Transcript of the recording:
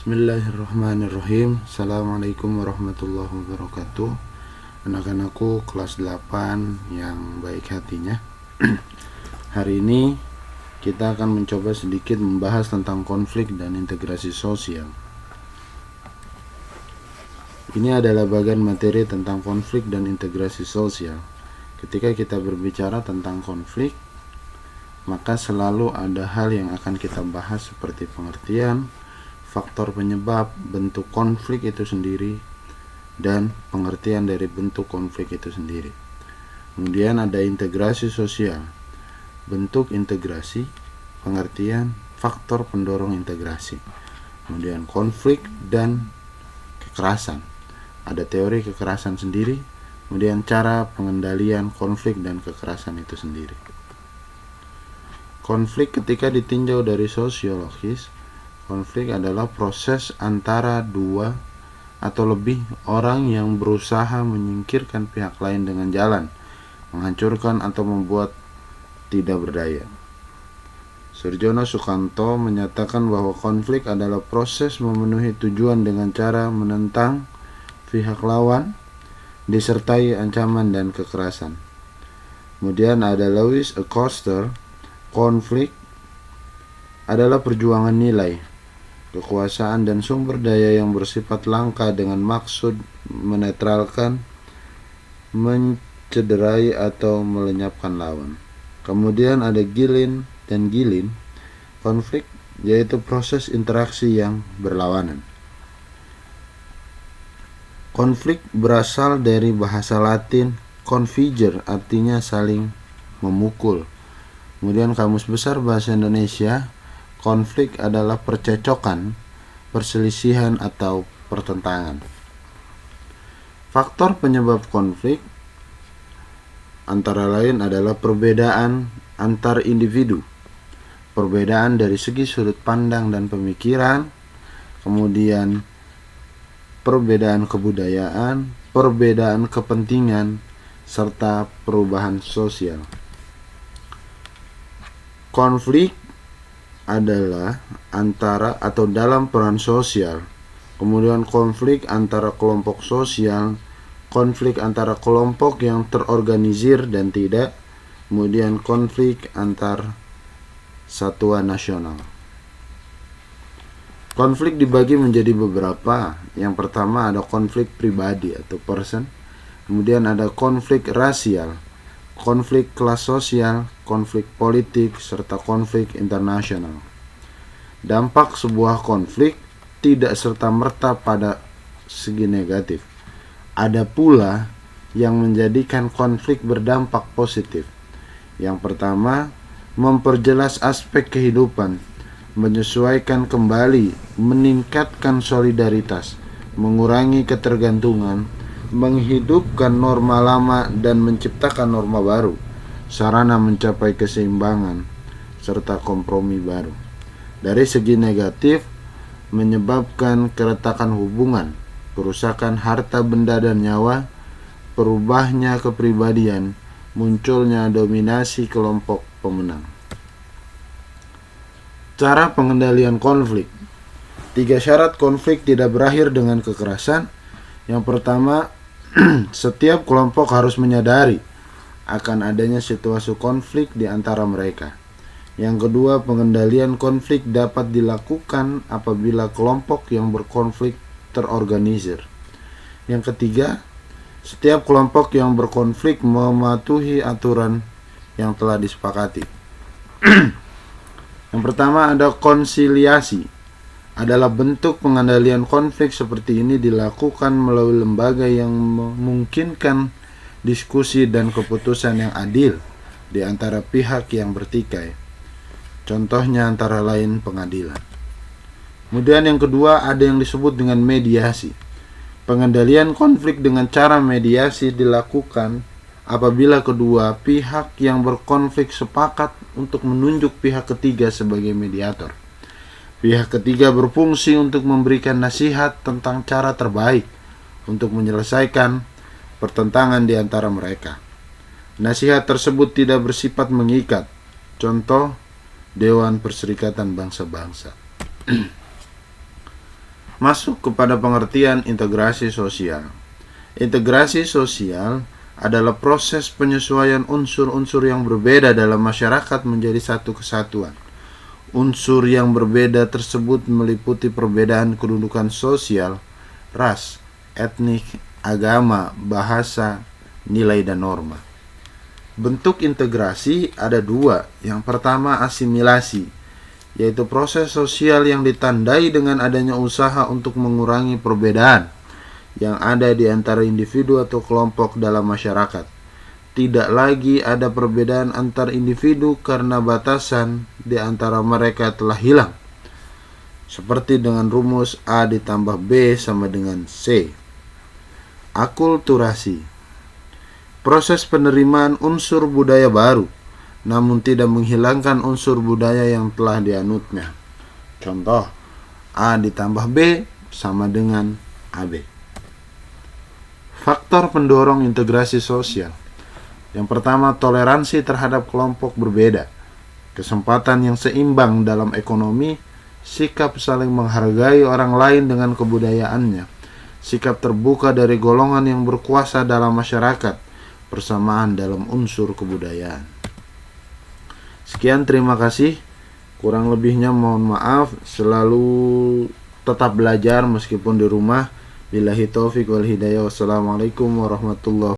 Bismillahirrahmanirrahim. Assalamualaikum warahmatullahi wabarakatuh. Anak-anakku kelas 8 yang baik hatinya. Hari ini kita akan mencoba sedikit membahas tentang konflik dan integrasi sosial. Ini adalah bagian materi tentang konflik dan integrasi sosial. Ketika kita berbicara tentang konflik, maka selalu ada hal yang akan kita bahas seperti pengertian, faktor penyebab, bentuk konflik itu sendiri, dan pengertian dari bentuk konflik itu sendiri. Kemudian ada integrasi sosial, bentuk integrasi, pengertian, faktor pendorong integrasi. Kemudian konflik dan kekerasan, ada teori kekerasan sendiri, kemudian cara pengendalian konflik dan kekerasan itu sendiri. Konflik ketika ditinjau dari sosiologis, konflik adalah proses antara dua atau lebih orang yang berusaha menyingkirkan pihak lain dengan jalan, menghancurkan atau membuat tidak berdaya. Surjono Sukanto menyatakan bahwa konflik adalah proses memenuhi tujuan dengan cara menentang pihak lawan, disertai ancaman dan kekerasan. Kemudian ada Louis Althusser, konflik adalah perjuangan nilai, kekuasaan dan sumber daya yang bersifat langka dengan maksud menetralkan, mencederai atau melenyapkan lawan. Kemudian ada Gilin dan Gilin, konflik yaitu proses interaksi yang berlawanan. Konflik berasal dari bahasa Latin configere, artinya saling memukul. Kemudian Kamus Besar Bahasa Indonesia, konflik adalah percecokan, perselisihan atau pertentangan. Faktor penyebab konflik antara lain adalah perbedaan antar individu, perbedaan dari segi sudut pandang dan pemikiran, kemudian perbedaan kebudayaan, perbedaan kepentingan, serta perubahan sosial. Konflik adalah antara atau dalam peran sosial, kemudian konflik antara kelompok sosial, konflik antara kelompok yang terorganisir dan tidak, kemudian konflik antar satuan nasional. Konflik dibagi menjadi beberapa. Yang pertama ada konflik pribadi atau person, kemudian ada konflik rasial, konflik kelas sosial, konflik politik, serta konflik internasional. Dampak sebuah konflik tidak serta-merta pada segi negatif. Ada pula yang menjadikan konflik berdampak positif. Yang pertama, memperjelas aspek kehidupan, menyesuaikan kembali, meningkatkan solidaritas, mengurangi ketergantungan, menghidupkan norma lama dan menciptakan norma baru, sarana mencapai keseimbangan serta kompromi baru. Dari segi negatif, menyebabkan keretakan hubungan, kerusakan harta benda dan nyawa, perubahnya kepribadian, munculnya dominasi kelompok pemenang. Cara pengendalian konflik. 3 syarat konflik tidak berakhir dengan kekerasan. Yang pertama, setiap kelompok harus menyadari akan adanya situasi konflik di antara mereka. Yang kedua, pengendalian konflik dapat dilakukan apabila kelompok yang berkonflik terorganisir. Yang ketiga, setiap kelompok yang berkonflik mematuhi aturan yang telah disepakati. Yang pertama ada konsiliasi. Adalah bentuk pengendalian konflik seperti ini dilakukan melalui lembaga yang memungkinkan diskusi dan keputusan yang adil di antara pihak yang bertikai. Contohnya antara lain pengadilan. Kemudian yang kedua ada yang disebut dengan mediasi. Pengendalian konflik dengan cara mediasi dilakukan apabila kedua pihak yang berkonflik sepakat untuk menunjuk pihak ketiga sebagai mediator. Pihak ketiga berfungsi untuk memberikan nasihat tentang cara terbaik untuk menyelesaikan pertentangan di antara mereka. Nasihat tersebut tidak bersifat mengikat. Contoh, Dewan Perserikatan Bangsa-Bangsa. Masuk kepada pengertian integrasi sosial. Integrasi sosial adalah proses penyesuaian unsur-unsur yang berbeda dalam masyarakat menjadi satu kesatuan. Unsur yang berbeda tersebut meliputi perbedaan kedudukan sosial, ras, etnik, agama, bahasa, nilai, dan norma. Bentuk integrasi ada dua. Yang pertama, asimilasi, yaitu proses sosial yang ditandai dengan adanya usaha untuk mengurangi perbedaan yang ada di antara individu atau kelompok dalam masyarakat. Tidak lagi ada perbedaan antar individu karena batasan di antara mereka telah hilang. Seperti dengan rumus A ditambah B sama dengan C. Akulturasi, proses penerimaan unsur budaya baru, namun tidak menghilangkan unsur budaya yang telah dianutnya. Contoh, A ditambah B sama dengan AB. Faktor pendorong integrasi sosial. Yang pertama, toleransi terhadap kelompok berbeda, kesempatan yang seimbang dalam ekonomi, sikap saling menghargai orang lain dengan kebudayaannya, sikap terbuka dari golongan yang berkuasa dalam masyarakat, persamaan dalam unsur kebudayaan. Sekian, terima kasih. Kurang lebihnya mohon maaf. Selalu tetap belajar meskipun di rumah. Billahi taufiq wal hidayah. Wassalamualaikum warahmatullahi wabarakatuh.